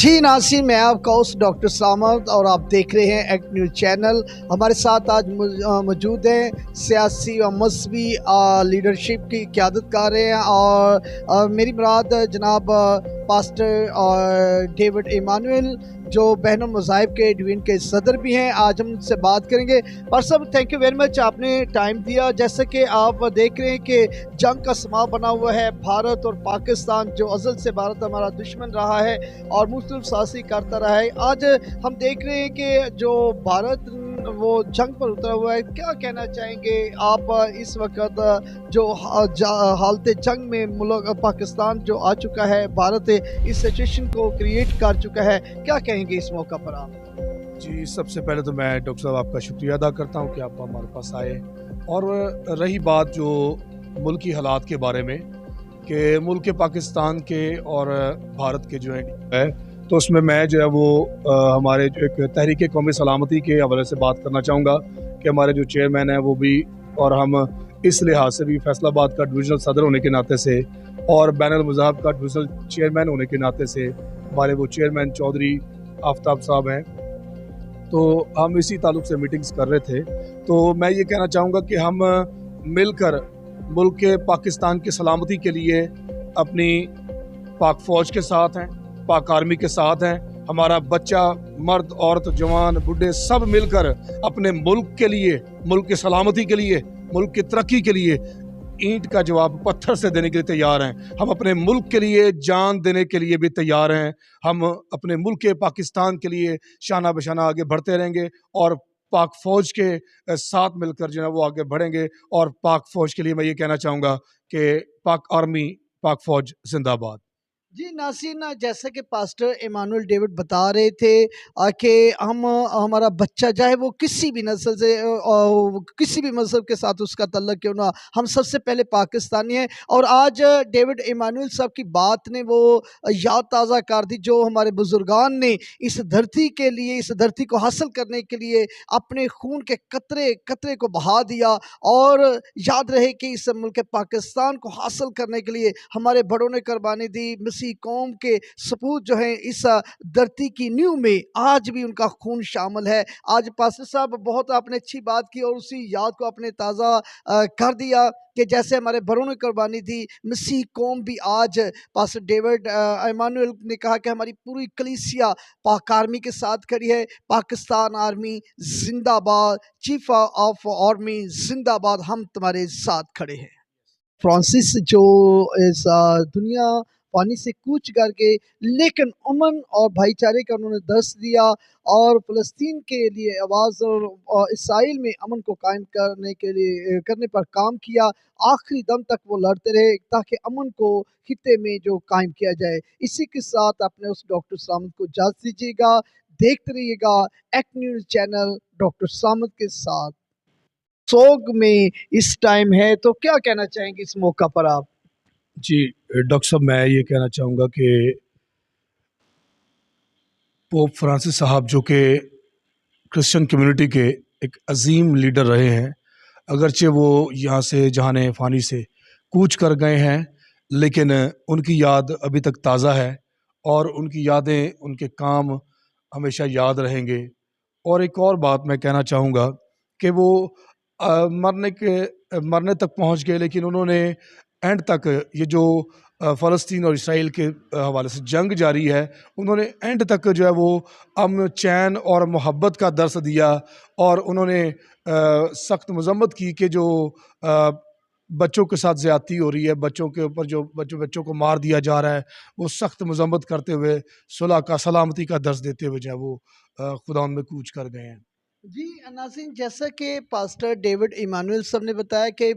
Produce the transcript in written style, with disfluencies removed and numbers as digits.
جی ناظرین، میں آپ کا ہوسٹ ڈاکٹر سامد اور آپ دیکھ رہے ہیں ایکٹ نیوز چینل۔ ہمارے ساتھ آج موجود ہیں سیاسی اور مذہبی لیڈرشپ کی قیادت کر رہے ہیں اور میری مراد جناب پاسٹر ڈیوڈ ایمانویل جو بین المذاہب کے ڈوین کے صدر بھی ہیں۔ آج ہم ان سے بات کریں گے۔ پر صاحب تھینک یو ویری مچ، آپ نے ٹائم دیا۔ جیسا کہ آپ دیکھ رہے ہیں کہ جنگ کا سماں بنا ہوا ہے، بھارت اور پاکستان، جو ازل سے بھارت ہمارا دشمن رہا ہے اور مختلف سازی کرتا رہا ہے۔ آج ہم دیکھ رہے ہیں کہ جو بھارت وہ جنگ پر اترا ہوا ہے، کیا کہنا چاہیں گے آپ اس وقت جو حالت جنگ میں ملک پاکستان جو آ چکا ہے، بھارت اس سچویشن کو کریٹ کر چکا ہے، کیا کہیں گے اس موقع پر آپ؟ جی، سب سے پہلے تو میں ڈاکٹر صاحب آپ کا شکریہ ادا کرتا ہوں کہ آپ ہمارے پاس آئے۔ اور رہی بات جو ملکی حالات کے بارے میں کہ ملک پاکستان کے اور بھارت کے جو ہے، تو اس میں جو ہے وہ ہمارے جو ایک تحریک قومی سلامتی کے حوالے سے بات کرنا چاہوں گا کہ ہمارے جو چیئرمین ہیں وہ بھی، اور ہم اس لحاظ سے بھی فیصل آباد کا ڈویژنل صدر ہونے کے ناطے سے اور بین المذاہب کا ڈویژنل چیئرمین ہونے کے ناطے سے ہمارے وہ چیئرمین چودھری آفتاب صاحب ہیں، تو ہم اسی تعلق سے میٹنگز کر رہے تھے۔ تو میں یہ کہنا چاہوں گا کہ ہم مل کر ملک پاکستان کی سلامتی کے لیے اپنی پاک فوج کے ساتھ ہیں، پاک آرمی کے ساتھ ہیں۔ ہمارا بچہ، مرد، عورت، جوان، بڈھے سب مل کر اپنے ملک کے لیے، ملک کی سلامتی کے لیے، ملک کی ترقی کے لیے اینٹ کا جواب پتھر سے دینے کے لیے تیار ہیں۔ ہم اپنے ملک کے لیے جان دینے کے لیے بھی تیار ہیں۔ ہم اپنے ملک پاکستان کے لیے شانہ بشانہ آگے بڑھتے رہیں گے اور پاک فوج کے ساتھ مل کر جو ہے وہ آگے بڑھیں گے۔ اور پاک فوج کے لیے میں یہ کہنا چاہوں گا کہ پاک آرمی، پاک فوج زندہ باد۔ جی ناظرین، جیسا کہ پاسٹر ایمانویل ڈیوڈ بتا رہے تھے کہ ہمارا بچہ چاہے وہ کسی بھی نسل سے، کسی بھی مذہب کے ساتھ اس کا تعلق کیوں نہ، ہم سب سے پہلے پاکستانی ہیں۔ اور آج ڈیوڈ ایمانویل صاحب کی بات نے وہ یاد تازہ کر دی جو ہمارے بزرگان نے اس دھرتی کے لیے، اس دھرتی کو حاصل کرنے کے لیے اپنے خون کے قطرے قطرے کو بہا دیا۔ اور یاد رہے کہ اس ملک پاکستان کو حاصل کرنے کے لیے ہمارے بڑوں نے قربانی دی۔ قوم کے سپوت جو ہیں اس دھرتی کی نیو میں آج بھی ان کا خون شامل ہے۔ آج پاسٹر صاحب بہت آپ نے اچھی بات کی اور اسی یاد کو آپ نے تازہ کر دیا کہ جیسے ہمارے بڑوں نے قربانی دی، مسیح قوم بھی آج پاسٹر ڈیوڈ ایمانویل نے کہا کہ ہماری پوری کلیسیا پاک آرمی کے ساتھ کھڑی ہے۔ پاکستان آرمی زندہ باد، چیف آف آرمی زندہ باد، ہم تمہارے ساتھ کھڑے ہیں۔ فرانسس جو اس دنیا پانی سے کوچ کر کے لیکن امن اور بھائی چارے کا انہوں نے درس دیا اور فلسطین کے لیے آواز اور اسرائیل میں امن کو قائم کرنے پر کام کیا۔ آخری دم تک وہ لڑتے رہے تاکہ امن کو خطے میں جو قائم کیا جائے۔ اسی کے ساتھ اپنے اس ڈاکٹر سامد کو اجازت دیجیے گا۔ دیکھتے رہیے گا ایکٹ نیوز چینل ڈاکٹر سامد کے ساتھ۔ سوگ میں اس ٹائم ہے تو کیا کہنا چاہیں گے اس موقع پر آپ؟ جی ڈاکٹر صاحب، میں یہ کہنا چاہوں گا کہ پوپ فرانسس صاحب جو کہ کرسچن کمیونٹی کے ایک عظیم لیڈر رہے ہیں، اگرچہ وہ یہاں سے جہان فانی سے کوچ کر گئے ہیں، لیکن ان کی یاد ابھی تک تازہ ہے اور ان کی یادیں، ان کے کام ہمیشہ یاد رہیں گے۔ اور ایک اور بات میں کہنا چاہوں گا کہ وہ مرنے تک پہنچ گئے، لیکن انہوں نے اینڈ تک یہ جو فلسطین اور اسرائیل کے حوالے سے جنگ جاری ہے، انہوں نے اینڈ تک جو ہے وہ امن، چین اور محبت کا درس دیا۔ اور انہوں نے سخت مذمت کی کہ جو بچوں کے ساتھ زیادتی ہو رہی ہے، بچوں کے اوپر جو بچوں کو مار دیا جا رہا ہے، وہ سخت مذمت کرتے ہوئے صلح کا، سلامتی کا درس دیتے ہوئے جو ہے وہ خداوند میں کوچ کر گئے ہیں۔ جی ناظرین، جیسا کہ پاسٹر ڈیوڈ ایمانویل صاحب نے بتایا کہ